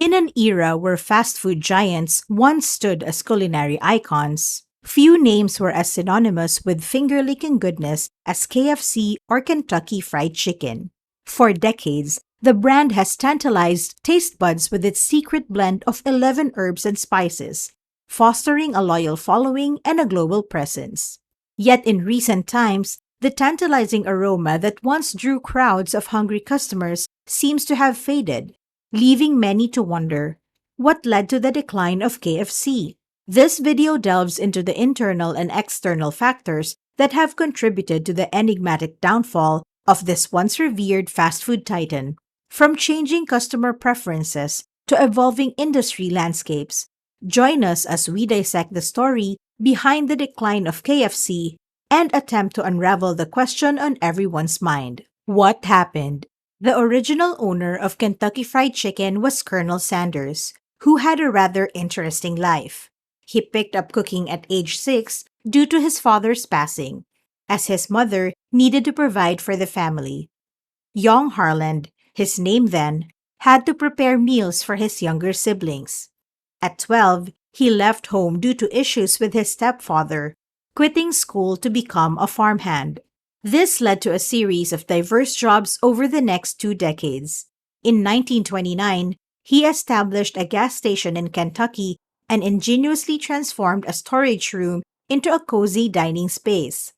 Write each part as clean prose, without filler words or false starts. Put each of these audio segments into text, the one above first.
In an era where fast food giants once stood as culinary icons, few names were as synonymous with finger-licking goodness as KFC or Kentucky Fried Chicken. For decades, the brand has tantalized taste buds with its secret blend of 11 herbs and spices, fostering a loyal following and a global presence. Yet in recent times, the tantalizing aroma that once drew crowds of hungry customers seems to have faded, leaving many to wonder what led to the decline of KFC. This video delves into the internal and external factors that have contributed to the enigmatic downfall of this once revered fast food titan. From changing customer preferences to evolving industry landscapes, join us as we dissect the story behind the decline of KFC and attempt to unravel the question on everyone's mind. What happened? The original owner of Kentucky Fried Chicken was Colonel Sanders, who had a rather interesting life. He picked up cooking at age 6 due to his father's passing, as his mother needed to provide for the family. Young Harland, his name then, had to prepare meals for his younger siblings. At 12, he left home due to issues with his stepfather, quitting school to become a farmhand. This led to a series of diverse jobs over the next 2 decades. In 1929, he established a gas station in Kentucky and ingeniously transformed a storage room into a cozy dining space.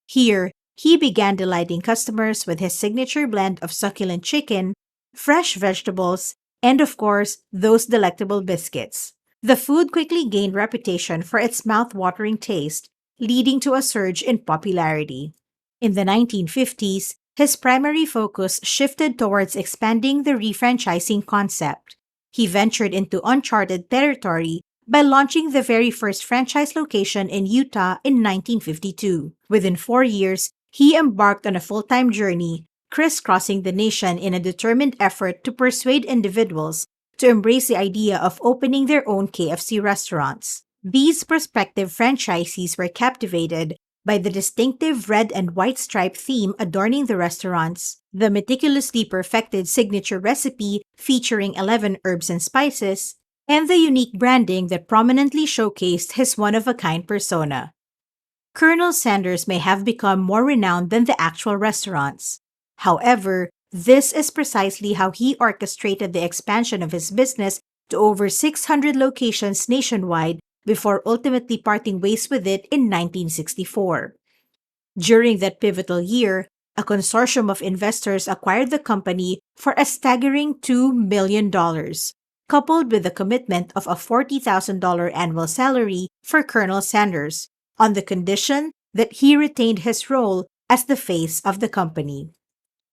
Here, he began delighting customers with his signature blend of succulent chicken, fresh vegetables, and of course, those delectable biscuits. The food quickly gained reputation for its mouth-watering taste, leading to a surge in popularity. In the 1950s, his primary focus shifted towards expanding the refranchising concept. He ventured into uncharted territory by launching the very first franchise location in Utah in 1952. Within 4 years, he embarked on a full-time journey, crisscrossing the nation in a determined effort to persuade individuals to embrace the idea of opening their own KFC restaurants. These prospective franchisees were captivated by the distinctive red and white stripe theme adorning the restaurants, the meticulously perfected signature recipe featuring 11 herbs and spices, and the unique branding that prominently showcased his one-of-a-kind persona. Colonel Sanders may have become more renowned than the actual restaurants. However, this is precisely how he orchestrated the expansion of his business to over 600 locations nationwide before ultimately parting ways with it in 1964. During that pivotal year, a consortium of investors acquired the company for a staggering $2 million, coupled with the commitment of a $40,000 annual salary for Colonel Sanders, on the condition that he retained his role as the face of the company.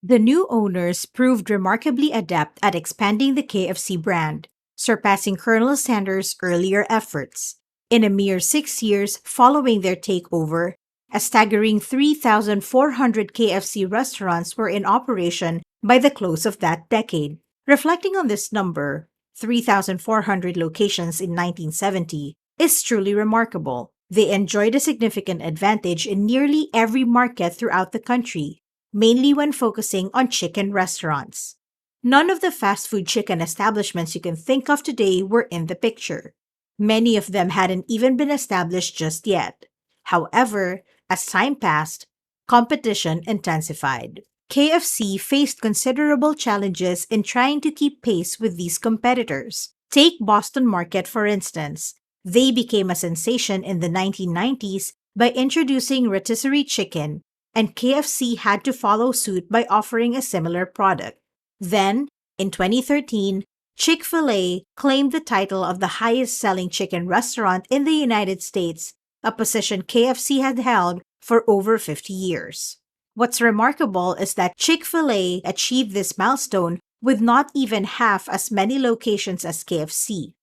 The new owners proved remarkably adept at expanding the KFC brand, surpassing Colonel Sanders' earlier efforts. In a mere 6 years following their takeover, a staggering 3,400 KFC restaurants were in operation by the close of that decade. Reflecting on this number, 3,400 locations in 1970, is truly remarkable. They enjoyed a significant advantage in nearly every market throughout the country, mainly when focusing on chicken restaurants. None of the fast food chicken establishments you can think of today were in the picture. Many of them hadn't even been established just yet. However, as time passed, competition intensified. KFC faced considerable challenges in trying to keep pace with these competitors. Take Boston Market, for instance. They became a sensation in the 1990s by introducing rotisserie chicken, and KFC had to follow suit by offering a similar product. Then, in 2013, Chick-fil-A claimed the title of the highest-selling chicken restaurant in the United States, a position KFC had held for over 50 years. What's remarkable is that Chick-fil-A achieved this milestone with not even half as many locations as KFC.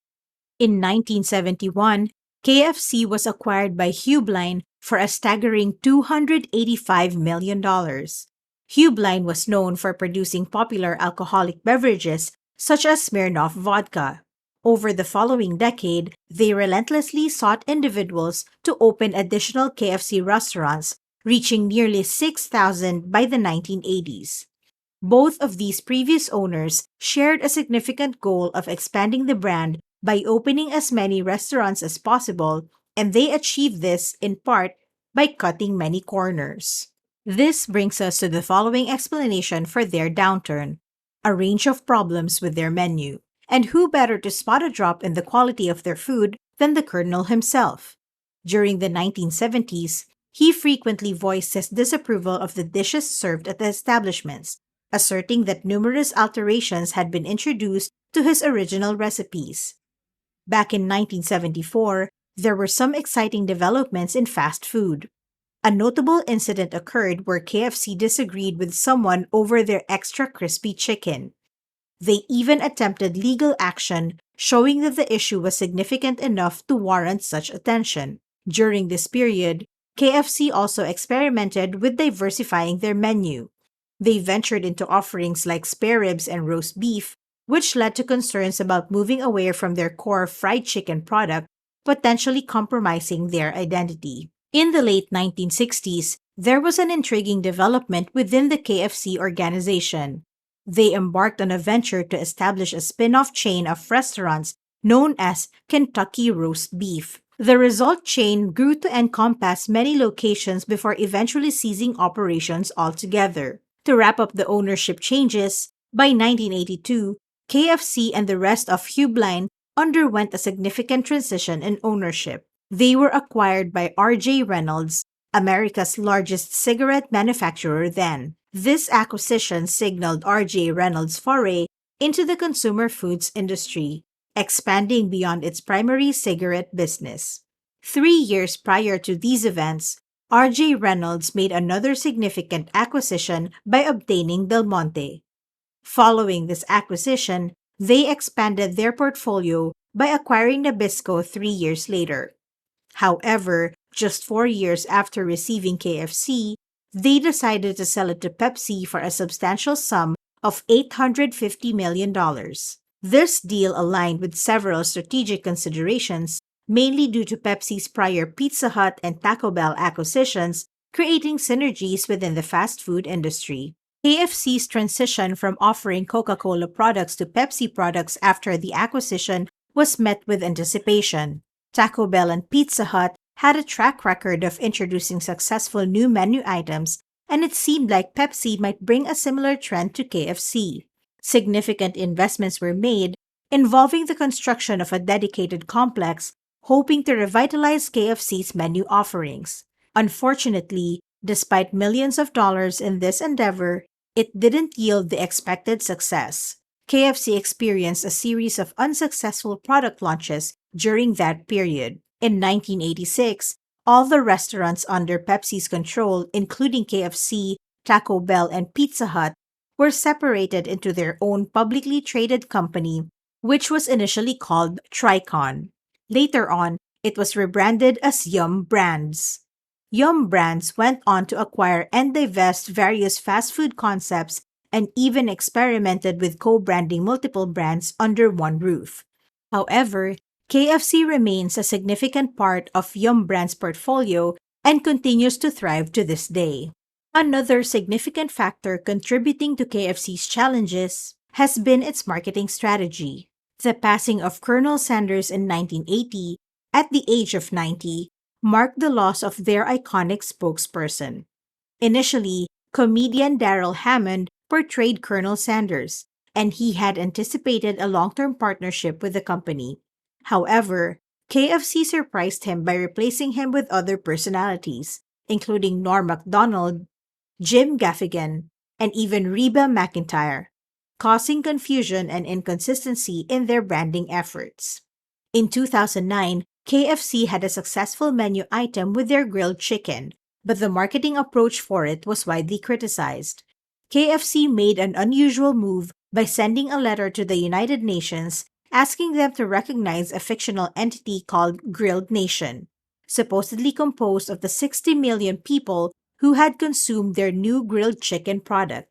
In 1971, KFC was acquired by Hubline for a staggering $285 million. Hubline was known for producing popular alcoholic beverages such as Smirnoff vodka. Over the following decade, they relentlessly sought individuals to open additional KFC restaurants, reaching nearly 6,000 by the 1980s. Both of these previous owners shared a significant goal of expanding the brand by opening as many restaurants as possible, and they achieved this in part by cutting many corners. This brings us to the following explanation for their downturn: a range of problems with their menu. And who better to spot a drop in the quality of their food than the Colonel himself? During the 1970s, he frequently voiced his disapproval of the dishes served at the establishments, asserting that numerous alterations had been introduced to his original recipes. Back in 1974, there were some exciting developments in fast food. A notable incident occurred where KFC disagreed with someone over their extra crispy chicken. They even attempted legal action, showing that the issue was significant enough to warrant such attention. During this period, KFC also experimented with diversifying their menu. They ventured into offerings like spare ribs and roast beef, which led to concerns about moving away from their core fried chicken product, potentially compromising their identity. In the late 1960s, there was an intriguing development within the KFC organization. They embarked on a venture to establish a spin off chain of restaurants known as Kentucky Roast Beef. The result chain grew to encompass many locations before eventually ceasing operations altogether. To wrap up the ownership changes, by 1982, KFC and the rest of Hubline underwent a significant transition in ownership. They were acquired by R.J. Reynolds, America's largest cigarette manufacturer then. This acquisition signaled R.J. Reynolds' foray into the consumer foods industry, expanding beyond its primary cigarette business. 3 years prior to these events, R.J. Reynolds made another significant acquisition by obtaining Del Monte. Following this acquisition, they expanded their portfolio by acquiring Nabisco 3 years later. However, just 4 years after receiving KFC, they decided to sell it to Pepsi for a substantial sum of $850 million. This deal aligned with several strategic considerations, mainly due to Pepsi's prior Pizza Hut and Taco Bell acquisitions, creating synergies within the fast food industry. KFC's transition from offering Coca-Cola products to Pepsi products after the acquisition was met with anticipation. Taco Bell and Pizza Hut had a track record of introducing successful new menu items, and it seemed like Pepsi might bring a similar trend to KFC. Significant investments were made, involving the construction of a dedicated complex, hoping to revitalize KFC's menu offerings. Unfortunately, despite millions of dollars in this endeavor, it didn't yield the expected success. KFC experienced a series of unsuccessful product launches during that period. In 1986, all the restaurants under Pepsi's control, including KFC, Taco Bell, and Pizza Hut, were separated into their own publicly traded company, which was initially called Tricon. Later on, it was rebranded as Yum Brands. Yum Brands went on to acquire and divest various fast food concepts and even experimented with co-branding multiple brands under one roof. However, KFC remains a significant part of Yum Brands' portfolio and continues to thrive to this day. Another significant factor contributing to KFC's challenges has been its marketing strategy. The passing of Colonel Sanders in 1980, at the age of 90, marked the loss of their iconic spokesperson. Initially, comedian Darrell Hammond portrayed Colonel Sanders, and he had anticipated a long-term partnership with the company. However, KFC surprised him by replacing him with other personalities, including Norm Macdonald, Jim Gaffigan, and even Reba McEntire, causing confusion and inconsistency in their branding efforts. In 2009, KFC had a successful menu item with their grilled chicken, but the marketing approach for it was widely criticized. KFC made an unusual move by sending a letter to the United Nations asking them to recognize a fictional entity called Grilled Nation, supposedly composed of the 60 million people who had consumed their new grilled chicken product.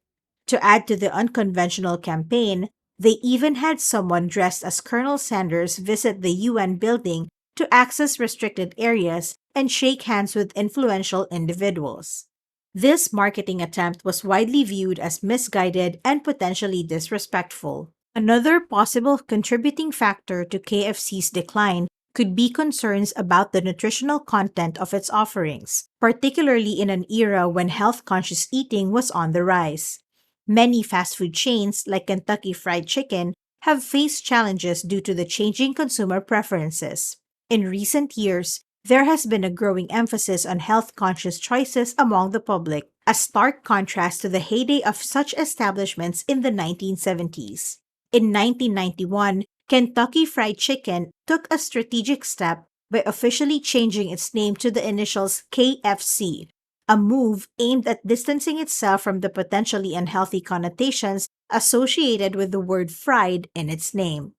To add to the unconventional campaign, they even had someone dressed as Colonel Sanders visit the UN building to access restricted areas and shake hands with influential individuals. This marketing attempt was widely viewed as misguided and potentially disrespectful. Another possible contributing factor to KFC's decline could be concerns about the nutritional content of its offerings, particularly in an era when health conscious eating was on the rise. Many fast food chains, like Kentucky Fried Chicken, have faced challenges due to the changing consumer preferences. In recent years, there has been a growing emphasis on health conscious choices among the public, a stark contrast to the heyday of such establishments in the 1970s. In 1991, Kentucky Fried Chicken took a strategic step by officially changing its name to the initials KFC, a move aimed at distancing itself from the potentially unhealthy connotations associated with the word fried in its name.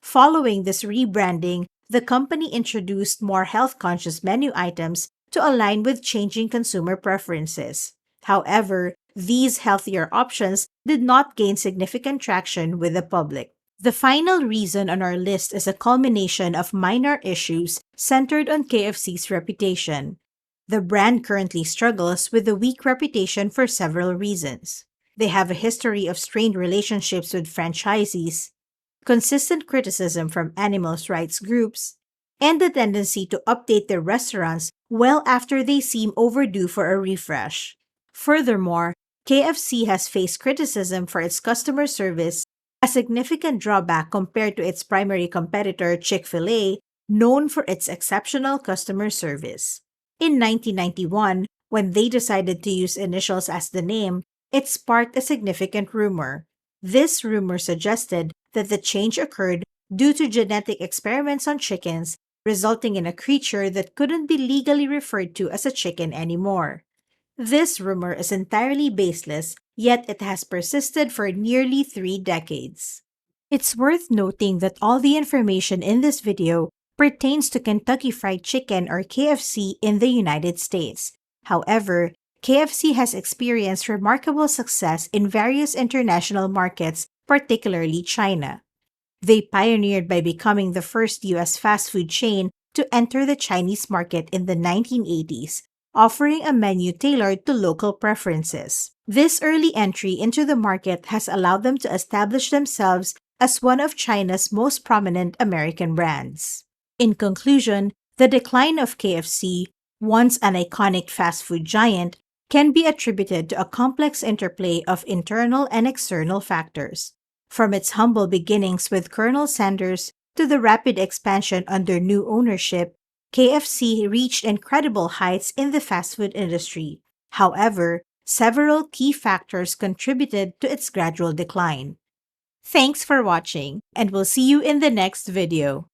Following this rebranding, the company introduced more health conscious menu items to align with changing consumer preferences. However, these healthier options did not gain significant traction with the public. The final reason on our list is a culmination of minor issues centered on KFC's reputation. The brand currently struggles with a weak reputation for several reasons. They have a history of strained relationships with franchisees, consistent criticism from animal rights groups, and the tendency to update their restaurants well after they seem overdue for a refresh. Furthermore, KFC has faced criticism for its customer service, a significant drawback compared to its primary competitor, Chick fil A, known for its exceptional customer service. In 1991, when they decided to use initials as the name, it sparked a significant rumor. This rumor suggested that the change occurred due to genetic experiments on chickens, resulting in a creature that couldn't be legally referred to as a chicken anymore. This rumor is entirely baseless, yet it has persisted for nearly 3 decades. It's worth noting that all the information in this video pertains to Kentucky Fried Chicken or KFC in the United States. However, KFC has experienced remarkable success in various international markets, particularly China. They pioneered by becoming the first U.S. fast food chain to enter the Chinese market in the 1980s, offering a menu tailored to local preferences. This early entry into the market has allowed them to establish themselves as one of China's most prominent American brands. In conclusion, the decline of KFC, once an iconic fast food giant, can be attributed to a complex interplay of internal and external factors. From its humble beginnings with Colonel Sanders to the rapid expansion under new ownership, KFC reached incredible heights in the fast food industry. However, several key factors contributed to its gradual decline. Thanks for watching, and we'll see you in the next video.